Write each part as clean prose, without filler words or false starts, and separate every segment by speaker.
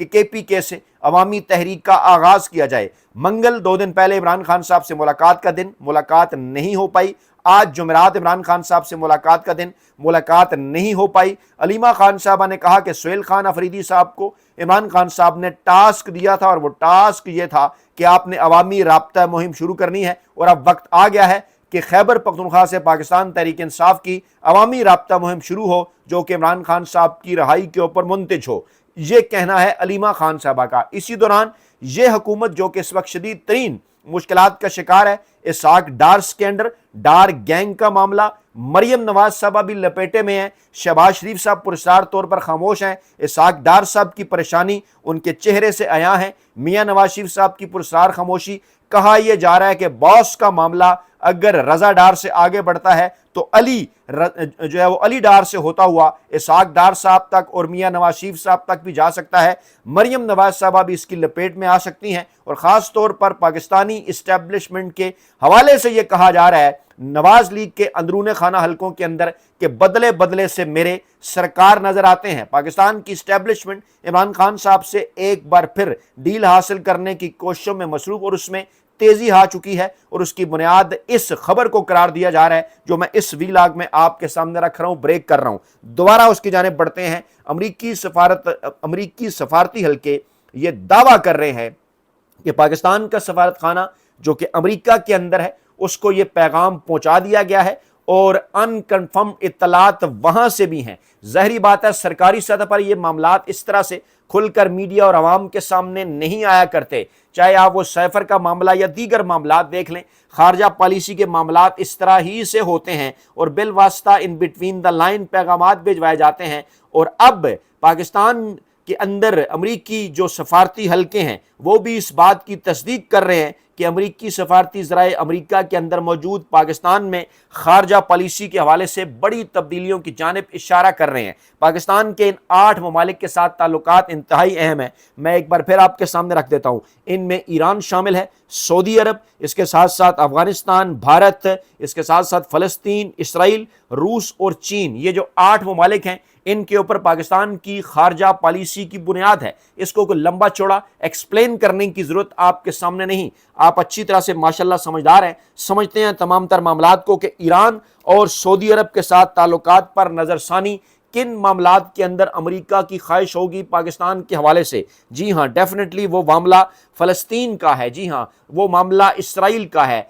Speaker 1: کہ KPK سے عوامی تحریک کا آغاز کیا جائے۔ منگل 2 دن پہلے عمران خان صاحب سے ملاقات کا دن، ملاقات نہیں ہو پائی۔ آج جمعرات عمران خان صاحب سے ملاقات کا دن، ملاقات نہیں ہو پائی۔ علیمہ خان صاحبہ نے کہا کہ سہیل خان افریدی صاحب کو عمران خان صاحب نے ٹاسک دیا تھا، اور وہ ٹاسک یہ تھا کہ آپ نے عوامی رابطہ مہم شروع کرنی ہے، اور اب وقت آ گیا ہے کہ خیبر پختونخوا سے پاکستان تحریک انصاف کی عوامی رابطہ مہم شروع ہو، جو کہ عمران خان صاحب کی رہائی کے اوپر منتج ہو۔ یہ کہنا ہے علیمہ خان صاحبہ کا۔ اسی دوران یہ حکومت جو کہ اس وقت شدید ترین مشکلات کا شکار ہے، اسحاق ڈار سکینڈر، ڈار گینگ کا معاملہ، مریم نواز صاحبہ بھی لپیٹے میں ہیں، شہباز شریف صاحب پراسرار طور پر خاموش ہیں، اسحاق ڈار صاحب کی پریشانی ان کے چہرے سے عیاں ہے، میاں نواز شریف صاحب کی پراسرار خاموشی۔ کہا یہ جا رہا ہے کہ باس کا معاملہ اگر رضا ڈار سے آگے بڑھتا ہے تو علی جو ہے وہ علی ڈار سے ہوتا ہوا اسحاق ڈار صاحب تک اور میاں نواز شریف صاحب تک بھی جا سکتا ہے۔ مریم نواز صاحبہ بھی اس کی لپیٹ میں آ سکتی ہیں، اور خاص طور پر پاکستانی اسٹیبلشمنٹ کے حوالے سے یہ کہا جا رہا ہے نواز لیگ کے اندرون خانہ حلقوں کے اندر کہ بدلے بدلے سے میرے سرکار نظر آتے ہیں۔ پاکستان کی اسٹیبلشمنٹ عمران خان صاحب سے ایک بار پھر ڈیل حاصل کرنے کی کوششوں میں مصروف، اور اس میں تیزی آ چکی ہے، اور اس کی بنیاد اس خبر کو قرار دیا جا رہا ہے جو میں اس ویلاگ میں آپ کے سامنے رکھ رہا ہوں، بریک کر رہا ہوں۔ دوبارہ اس کی جانب بڑھتے ہیں۔ امریکی سفارتی حلقے یہ دعویٰ کر رہے ہیں کہ پاکستان کا سفارت خانہ جو کہ امریکہ کے اندر ہے، اس کو یہ پیغام پہنچا دیا گیا ہے، اور انکنفرم اطلاعات وہاں سے بھی ہیں۔ ظاہری بات ہے سرکاری سطح پر یہ معاملات اس طرح سے کھل کر میڈیا اور عوام کے سامنے نہیں آیا کرتے، چاہے آپ وہ سیفر کا معاملہ یا دیگر معاملات دیکھ لیں۔ خارجہ پالیسی کے معاملات اس طرح ہی سے ہوتے ہیں، اور بالواسطہ ان بٹوین دا لائن پیغامات بھیجوائے جاتے ہیں۔ اور اب پاکستان کے اندر امریکی جو سفارتی حلقے ہیں وہ بھی اس بات کی تصدیق کر رہے ہیں کہ امریکی سفارتی ذرائع امریکہ کے اندر موجود پاکستان میں خارجہ پالیسی کے حوالے سے بڑی تبدیلیوں کی جانب اشارہ کر رہے ہیں۔ پاکستان کے ان 8 ممالک کے ساتھ تعلقات انتہائی اہم ہیں، میں ایک بار پھر آپ کے سامنے رکھ دیتا ہوں۔ ان میں ایران شامل ہے، سعودی عرب، اس کے ساتھ ساتھ افغانستان، بھارت، اس کے ساتھ ساتھ فلسطین، اسرائیل، روس اور چین۔ یہ جو 8 ممالک ہیں ان کے اوپر پاکستان کی خارجہ پالیسی کی بنیاد ہے۔ اس کو کوئی لمبا چوڑا ایکسپلین کرنے کی ضرورت آپ کے سامنے نہیں، آپ اچھی طرح سے ماشاءاللہ سمجھدار ہیں، سمجھتے ہیں تمام تر معاملات کو کہ ایران اور سعودی عرب کے ساتھ تعلقات پر نظر ثانی کن معاملات کے اندر امریکہ کی خواہش ہوگی پاکستان کے حوالے سے۔ جی ہاں، ڈیفینیٹلی وہ معاملہ فلسطین کا ہے، جی ہاں وہ معاملہ اسرائیل کا ہے۔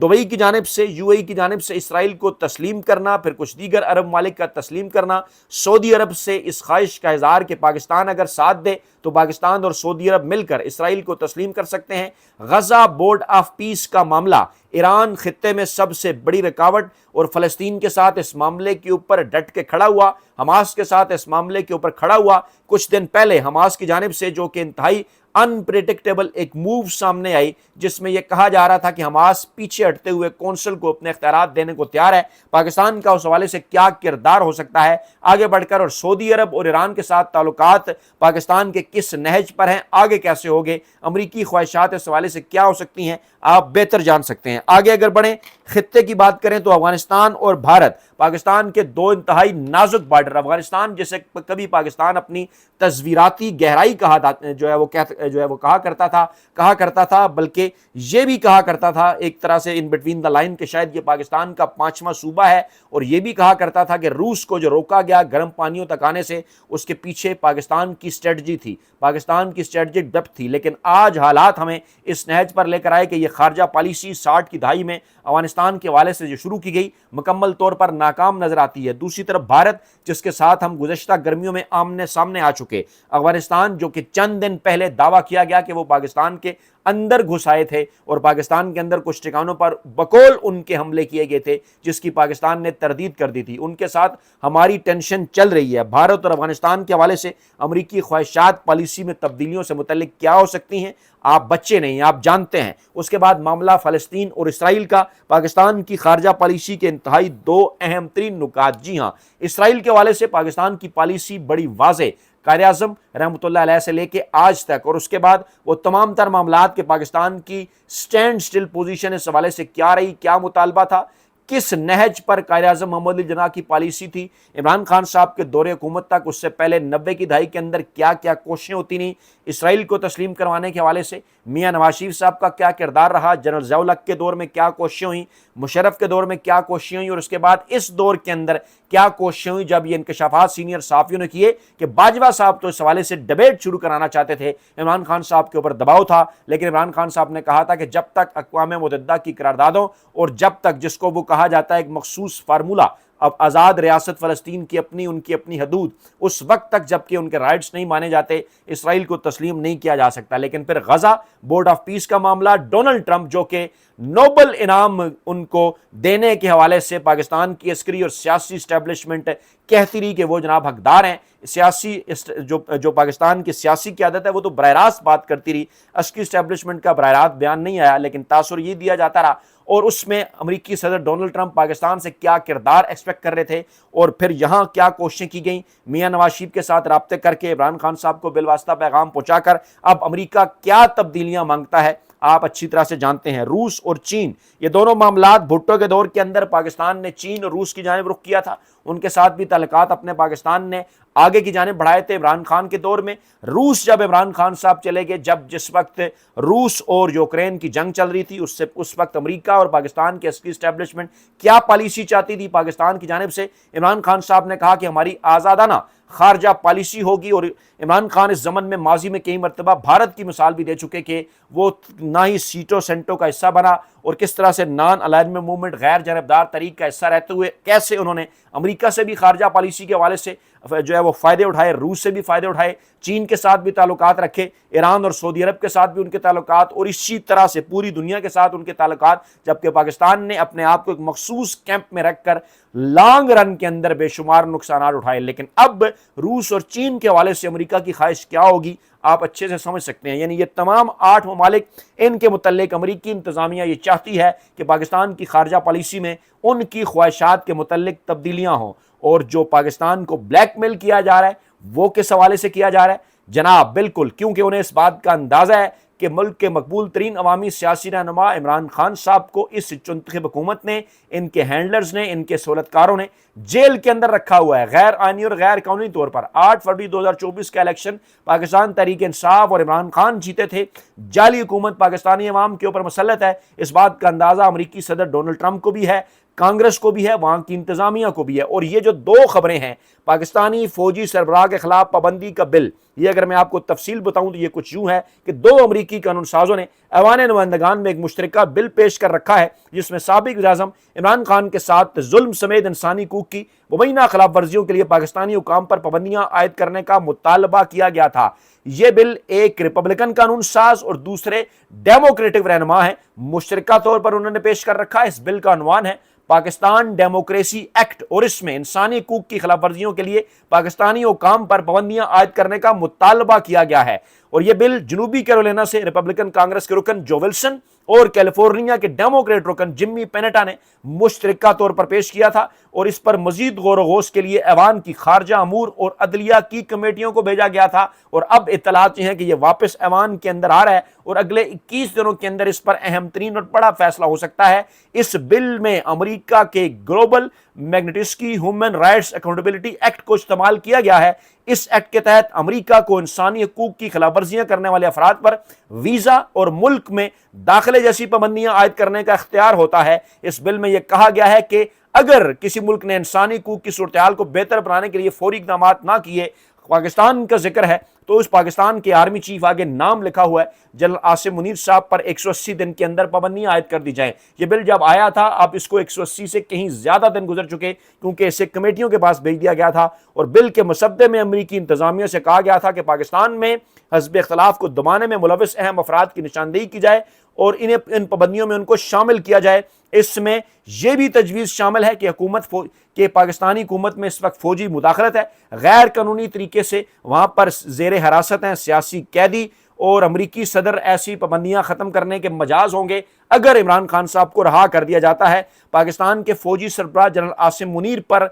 Speaker 1: دبئی کی جانب سے، UAE کی جانب سے اسرائیل کو تسلیم کرنا، پھر کچھ دیگر عرب ممالک کا تسلیم کرنا، سعودی عرب سے اس خواہش کا اظہار کہ پاکستان اگر ساتھ دے تو پاکستان اور سعودی عرب مل کر اسرائیل کو تسلیم کر سکتے ہیں۔ غزہ بورڈ آف پیس کا معاملہ، ایران خطے میں سب سے بڑی رکاوٹ، اور فلسطین کے ساتھ اس معاملے کے اوپر ڈٹ کے کھڑا ہوا، حماس کے ساتھ اس معاملے کے اوپر کھڑا ہوا۔ کچھ دن پہلے حماس کی جانب سے جو کہ انتہائی انپریڈکٹیبل ایک موو سامنے آئی، جس میں یہ کہا جا رہا تھا کہ حماس پیچھے ہٹتے ہوئے کونسل کو اپنے اختیارات دینے کو تیار ہے۔ پاکستان کا اس حوالے سے کیا کردار ہو سکتا ہے آگے بڑھ کر، اور سعودی عرب اور ایران کے ساتھ تعلقات پاکستان کے کس نہج پر ہیں، آگے کیسے ہوگے، امریکی خواہشات اس حوالے سے کیا ہو سکتی ہیں، آپ بہتر جان سکتے ہیں۔ آگے اگر بڑھیں، خطے کی بات کریں تو افغانستان اور بھارت پاکستان کے 2 انتہائی نازک بارڈر۔ افغانستان جسے کبھی پاکستان اپنی تصویراتی گہرائی کہا کرتا تھا، بلکہ یہ بھی کہا کرتا تھا ایک طرح سے ان بٹوین دا لائن کہ شاید یہ پاکستان کا 5واں صوبہ ہے، اور یہ بھی کہا کرتا تھا کہ روس کو جو روکا گیا گرم پانیوں تک آنے سے، اس کے پیچھے پاکستان کی اسٹریٹجی تھی، پاکستان کی اسٹریٹجک ڈیپتھ تھی۔ لیکن آج حالات ہمیں اس نہج پر لے کر آئے کہ یہ خارجہ پالیسی 60 کی دہائی میں افغانستان کے حوالے سے جو شروع کی گئی مکمل طور پر ناکام نظر آتی ہے۔ دوسری طرف بھارت جس کے ساتھ ہم گزشتہ گرمیوں میں آمنے سامنے آ چکے، افغانستان جو کہ چند دن پہلے دعویٰ کیا گیا کہ وہ پاکستان کے اندر گھس آئے تھے اور پاکستان کے اندر کچھ ٹھکانوں پر بقول ان کے حملے کیے گئے تھے، جس کی پاکستان نے تردید کر دی تھی، ان کے ساتھ ہماری ٹینشن چل رہی ہے۔ بھارت اور افغانستان کے حوالے سے امریکی خواہشات پالیسی میں تبدیلیوں سے متعلق کیا ہو سکتی ہیں، آپ بچے نہیں، آپ جانتے ہیں۔ اس کے بعد معاملہ فلسطین اور اسرائیل کا، پاکستان کی خارجہ پالیسی کے انتہائی 2 اہم ترین نکات۔ جی ہاں، اسرائیل کے حوالے سے پاکستان کی پالیسی بڑی واضح، قائد اعظم رحمۃ اللہ علیہ سے لے کے آج تک، اور اس کے بعد وہ تمام تر معاملات کے پاکستان کی سٹینڈ سٹل پوزیشن اس حوالے سے کیا رہی، کیا مطالبہ تھا، کس نہج پر قائد اعظم محمد علی جناح کی پالیسی تھی، عمران خان صاحب کے دور حکومت تک اس سے پہلے 90 کی دہائی کے اندر کیا کیا کوششیں ہوتی رہیں اسرائیل کو تسلیم کروانے کے حوالے سے، میاں نواز شریف صاحب کا کیا کردار رہا، جنرل ضیاء الحق کے دور میں کیا کوششیں ہوئیں، مشرف کے دور میں کیا کوششیں ہوئیں، اور اس کے بعد اس دور کے اندر کیا کوششیں ہوئیں جب یہ انکشافات سینئر صحافیوں نے کیے کہ باجوہ صاحب تو اس حوالے سے ڈیبیٹ شروع کرانا چاہتے تھے، عمران خان صاحب کے اوپر دباؤ تھا، لیکن عمران خان صاحب نے کہا تھا کہ جب تک اقوام متحدہ کی قراردادوں اور جب تک جس کو وہ کہا جاتا ہے ایک مخصوص فارمولہ اب آزاد ریاست فلسطین کی ان کی اپنی حدود، اس وقت تک جب کہ ان کے رائٹس نہیں مانے جاتے اسرائیل کو تسلیم نہیں کیا جا سکتا۔ لیکن پھر غزہ بورڈ آف پیس کا معاملہ، ڈونلڈ ٹرمپ جو کہ نوبل انعام ان کو دینے کے حوالے سے پاکستان کی عسکری اور سیاسی اسٹیبلشمنٹ کہتی رہی کہ وہ جناب حقدار ہیں، سیاسی جو پاکستان کی سیاسی قیادت ہے وہ تو براہ راست بات کرتی رہی، عسکری اسٹیبلشمنٹ کا براہ راست بیان نہیں آیا، لیکن تاثر یہ دیا جاتا رہا، اور اس میں امریکی صدر ڈونلڈ ٹرمپ پاکستان سے کیا کردار ایکسپیکٹ کر رہے تھے، اور پھر یہاں کیا کوششیں کی گئیں میاں نواز شریف کے ساتھ رابطے کر کے عمران خان صاحب کو بالواسطہ پیغام پہنچا کر اب امریکہ کیا تبدیلیاں مانگتا ہے آپ اچھی طرح سے جانتے ہیں۔ روس اور چین، یہ دونوں معاملات بھٹو کے دور کے اندر پاکستان نے چین اور روس کی جانب رخ کیا تھا، ان کے ساتھ بھی تعلقات اپنے پاکستان نے آگے کی جانب بڑھائے تھے عمران خان کے دور میں۔ روس جب عمران خان صاحب چلے گئے، جس وقت روس اور یوکرین کی جنگ چل رہی تھی، اس وقت امریکہ اور پاکستان کے عسکری اسٹیبلشمنٹ کیا پالیسی چاہتی تھی پاکستان کی جانب سے، عمران خان صاحب نے کہا کہ ہماری آزادانہ خارجہ پالیسی ہوگی، اور عمران خان اس زمن میں ماضی میں کئی مرتبہ بھارت کی مثال بھی دے چکے کہ وہ نہ ہی سیٹو سینٹو کا حصہ بنا، اور کس طرح سے نان الائنمنٹ موومنٹ غیر جانبدار طریق کا حصہ رہتے ہوئے کیسے انہوں نے امریکہ سے بھی خارجہ پالیسی کے حوالے سے جو ہے وہ فائدے اٹھائے، روس سے بھی فائدے اٹھائے، چین کے ساتھ بھی تعلقات رکھے، ایران اور سعودی عرب کے ساتھ بھی ان کے تعلقات، اور اسی طرح سے پوری دنیا کے ساتھ ان کے تعلقات، جبکہ پاکستان نے اپنے آپ کو ایک مخصوص کیمپ میں رکھ کر لانگ رن کے اندر بے شمار نقصانات اٹھائے۔ لیکن اب روس اور چین کے حوالے سے امریکہ کی خواہش کیا ہوگی آپ اچھے سے سمجھ سکتے ہیں، یعنی یہ تمام 8 ممالک، ان کے متعلق امریکی انتظامیہ یہ چاہتی ہے کہ پاکستان کی خارجہ پالیسی میں ان کی خواہشات کے متعلق تبدیلیاں ہوں، اور جو پاکستان کو بلیک میل کیا جا رہا ہے وہ کس حوالے سے کیا جا رہا ہے جناب، بالکل کیونکہ انہیں اس بات کا اندازہ ہے کہ ملک کے مقبول ترین عوامی سیاسی رہنما عمران خان صاحب کو اس منتخب حکومت نے، ان کے ہینڈلرز نے، ان کے سہولتکاروں نے جیل کے اندر رکھا ہوا ہے غیر آئینی اور غیر قانونی طور پر۔ 8 فروری 2024 کا الیکشن پاکستان تحریک انصاف اور عمران خان جیتے تھے، جعلی حکومت پاکستانی عوام کے اوپر مسلط ہے، اس بات کا اندازہ امریکی صدر ڈونلڈ ٹرمپ کو بھی ہے، کانگریس کو بھی ہے، وہاں کی انتظامیہ کو بھی ہے۔ اور یہ جو 2 خبریں ہیں، پاکستانی فوجی سربراہ کے خلاف پابندی کا بل، یہ اگر میں آپ کو تفصیل بتاؤں تو یہ کچھ یوں ہے کہ 2 امریکی قانون سازوں نے ایوان نمائندگان میں ایک مشترکہ بل پیش کر رکھا ہے، جس میں سابق وزیر اعظم عمران خان کے ساتھ ظلم سمیت انسانی حقوق کی مبینہ خلاف ورزیوں کے لیے پاکستانی حکام پر پابندیاں عائد کرنے کا مطالبہ کیا گیا تھا۔ یہ بل ایک ریپبلکن قانون ساز اور دوسرے ڈیموکریٹک رہنما ہیں، مشترکہ طور پر انہوں نے پیش کر رکھا ہے۔ اس بل کا عنوان ہے پاکستان ڈیموکریسی ایکٹ، اور اس میں انسانی حقوق کی خلاف ورزیوں کے لیے پاکستانی حکام پر پابندیاں عائد کرنے کا مطالبہ کیا گیا ہے۔ اور یہ بل جنوبی کیرولینا سے ریپبلکن کانگریس کے رکن جو ولسن اور کیلیفورنیا کے ڈیموکریٹ رکن جمی پینیٹا نے مشترکہ طور پر پیش کیا تھا، اور اس پر مزید غور و خوض کے لیے ایوان کی خارجہ امور اور عدلیہ کی کمیٹیوں کو بھیجا گیا تھا، اور اب اطلاعات یہ ہیں کہ یہ واپس ایوان کے اندر آ رہا ہے، اور اگلے 21 دنوں کے اندر اس پر اہم ترین اور بڑا فیصلہ ہو سکتا ہے۔ اس بل میں امریکہ کے global Magnitsky human rights accountability act کو استعمال کیا گیا ہے۔ اس ایکٹ کے تحت امریکہ کو انسانی حقوق کی خلاف ورزیاں کرنے والے افراد پر ویزا اور ملک میں داخلے جیسی پابندیاں عائد کرنے کا اختیار ہوتا ہے۔ اس بل میں یہ کہا گیا ہے کہ اگر کسی ملک نے انسانی حقوق کی صورتحال کو بہتر بنانے کے لیے فوری اقدامات نہ کیے، پاکستان کا ذکر ہے تو اس پاکستان کے آرمی چیف آگے نام لکھا ہوا ہے، جنرل عاصم منیر صاحب پر 180 دن کے اندر پابندیاں عائد کر دی جائیں۔ یہ بل جب آیا تھا، اب اس کو 180 سے کہیں زیادہ دن گزر چکے، کیونکہ اسے کمیٹیوں کے پاس بھیج دیا گیا تھا، اور بل کے مسودے میں امریکی انتظامیہ سے کہا گیا تھا کہ پاکستان میں حزب اختلاف کو دبانے میں ملوث اہم افراد کی نشاندہی کی جائے اور ان پابندیوں میں ان کو شامل کیا جائے۔ اس میں یہ بھی تجویز شامل ہے کہ پاکستانی حکومت میں اس وقت فوجی مداخلت ہے، غیر قانونی طریقے سے وہاں پر زیر حراست ہیں سیاسی قیدی، اور امریکی صدر ایسی پابندیاں ختم کرنے کے مجاز ہوں گے اگر عمران خان صاحب کو رہا کر دیا جاتا ہے۔ پاکستان کے فوجی سربراہ جنرل عاصم منیر پر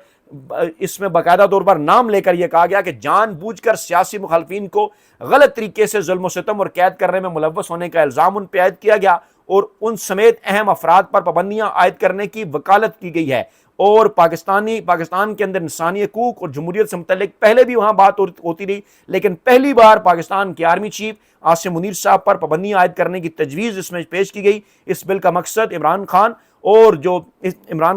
Speaker 1: اس میں باقاعدہ طور پر نام لے کر یہ کہا گیا کہ جان بوجھ کر سیاسی مخالفین کو غلط طریقے سے ظلم و ستم اور قید کرنے میں ملوث ہونے کا الزام ان پہ عائد کیا گیا، اور ان سمیت اہم افراد پر پابندیاں عائد کرنے کی وکالت کی گئی ہے۔ اور پاکستان کے اندر انسانی حقوق اور جمہوریت سے متعلق پہلے بھی وہاں بات ہوتی رہی، لیکن پہلی بار پاکستان کے آرمی چیف عاصم منیر صاحب پر پابندیاں عائد کرنے کی تجویز اس میں پیش کی گئی۔ اس بل کا مقصد عمران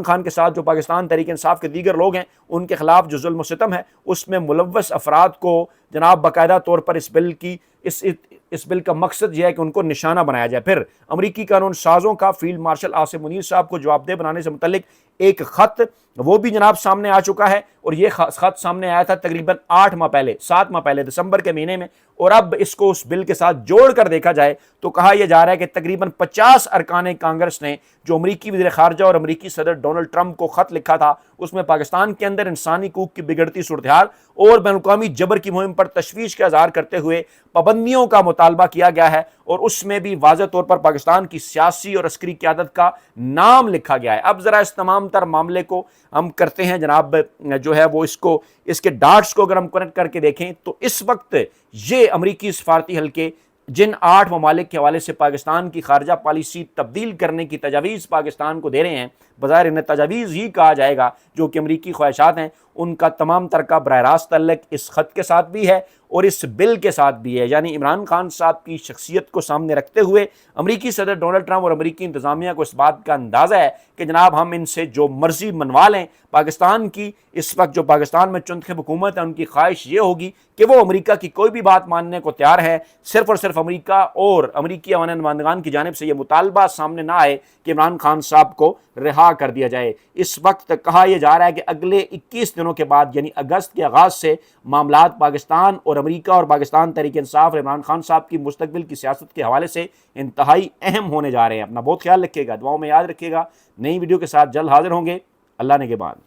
Speaker 1: خان کے ساتھ جو پاکستان تحریک انصاف کے دیگر لوگ ہیں ان کے خلاف جو ظلم و ستم ہے اس میں ملوث افراد کو جناب باقاعدہ طور پر اس بل کا مقصد یہ ہے کہ ان کو نشانہ بنایا جائے۔ پھر امریکی قانون سازوں کا فیلڈ مارشل عاصم منیر صاحب کو جواب دہ بنانے سے متعلق ایک خط وہ بھی جناب سامنے آ چکا ہے، اور یہ خط سامنے آیا تھا تقریباً 7 ماہ پہلے دسمبر کے مہینے میں، اور اب اس کو اس بل کے ساتھ جوڑ کر دیکھا جائے تو کہا یہ جا رہا ہے کہ تقریباً 50 ارکان کانگریس نے جو امریکی وزیر خارجہ اور امریکی صدر ڈونلڈ ٹرمپ کو خط لکھا تھا اس میں پاکستان کے اندر انسانی حقوق کی بگڑتی صورتحال اور بین الاقوامی جبر کی مہم پر تشویش کا اظہار کرتے ہوئے پابندیوں کا مطالبہ کیا گیا ہے، اور اس میں بھی واضح طور پر پاکستان کی سیاسی اور عسکری قیادت کا نام لکھا گیا ہے۔ اب ذرا اس تمام تر معاملے کو ہم کرتے ہیں جناب جو ہے وہ اس کے ڈاٹس کو اگر ہم کنیکٹ کر کے دیکھیں تو اس وقت یہ امریکی سفارتی حلقے جن 8 ممالک کے حوالے سے پاکستان کی خارجہ پالیسی تبدیل کرنے کی تجاویز پاکستان کو دے رہے ہیں، بظاہر انہیں تجاویز ہی کہا جائے گا جو کہ امریکی خواہشات ہیں، ان کا تمام تر کا براہ راست تعلق اس خط کے ساتھ بھی ہے اور اس بل کے ساتھ بھی ہے۔ یعنی عمران خان صاحب کی شخصیت کو سامنے رکھتے ہوئے امریکی صدر ڈونلڈ ٹرمپ اور امریکی انتظامیہ کو اس بات کا اندازہ ہے کہ جناب ہم ان سے جو مرضی منوا لیں، پاکستان کی اس وقت جو پاکستان میں چنتخب حکومت ہے ان کی خواہش یہ ہوگی کہ وہ امریکہ کی کوئی بھی بات ماننے کو تیار ہے، صرف اور صرف امریکہ اور امریکی عوام نمائندگان کی جانب سے یہ مطالبہ سامنے نہ آئے کہ عمران خان صاحب کو رہا کر دیا جائے۔ اس وقت کہا یہ جا رہا ہے کہ اگلے 21 دنوں کے بعد یعنی اگست کے آغاز سے معاملات پاکستان اور امریکہ اور پاکستان تحریک انصاف اور عمران خان صاحب کی مستقبل کی سیاست کے حوالے سے انتہائی اہم ہونے جا رہے ہیں۔ اپنا بہت خیال رکھیے گا، دعاؤں میں یاد رکھیے گا۔ نئی ویڈیو کے ساتھ جلد حاضر ہوں گے۔ اللہ نگہبان۔